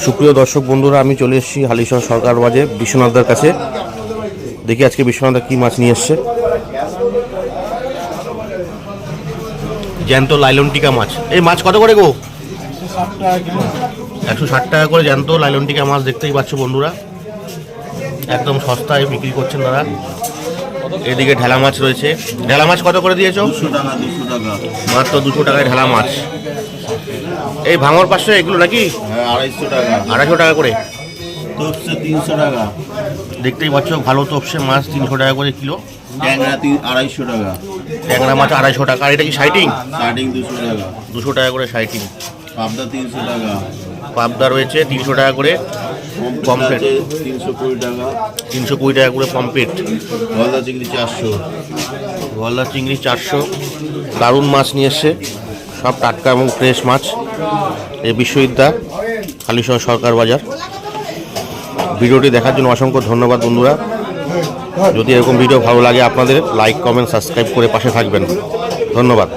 সুপ্রিয় দর্শক বন্ধুরা, আমি চলে এসেছি হালিশহর সরকার বাজে বিশ্বনাথদার কাছে। দেখি আজকে বিশ্বনাথদা কি মাছ নিয়ে এসছে। জ্যান্ত লাইলন টিকা মাছ। এই মাছ কত করে গো? 160 টাকা করে জ্যান্ত লাইলন টিকা মাছ। দেখতেই পাচ্ছ বন্ধুরা, একদম সস্তায় বিক্রি করছেন দাদা। এদিকে ঢেলা মাছ রয়েছে। ঢেলা মাছ কত করে দিয়েছো? 200 টাকা। মাত্র 200 টাকায় ঢেলা মাছ। এই ভাঙর পাশে এগুলো নাকি? হ্যাঁ, 250 টাকা। 250 টাকা করে। তোপসে 300 টাকা। দেখতেই পাচ্ছ ভালো তোপসে মাছ 300 টাকা করে কিলো। ট্যাংরা 250 টাকা। ট্যাংরা মাছ 250 টাকা। আর এটা কি সাইটিং? স্টার্টিং 200 টাকা। 200 টাকা করে সাইটিং। পাবদা 300 টাকা। পাবদা রয়েছে 300 টাকা করে। পমফ্রেট 320 টাকা। 320 টাকা করে পমফ্রেট। গলদা চিংড়ি 400। গলদা চিংড়ি 400। দারুণ মাছ নিয়ে এসছে, সব টাটকা এবং ফ্রেশ মাছ। এই বিশ্ববিদ্যা হালিশহর সরকার বাজার। ভিডিওটি দেখার জন্য অসংখ্য ধন্যবাদ বন্ধুরা। যদি এরকম ভিডিও ভালো লাগে আপনাদের, লাইক কমেন্ট সাবস্ক্রাইব করে পাশে থাকবেন। ধন্যবাদ।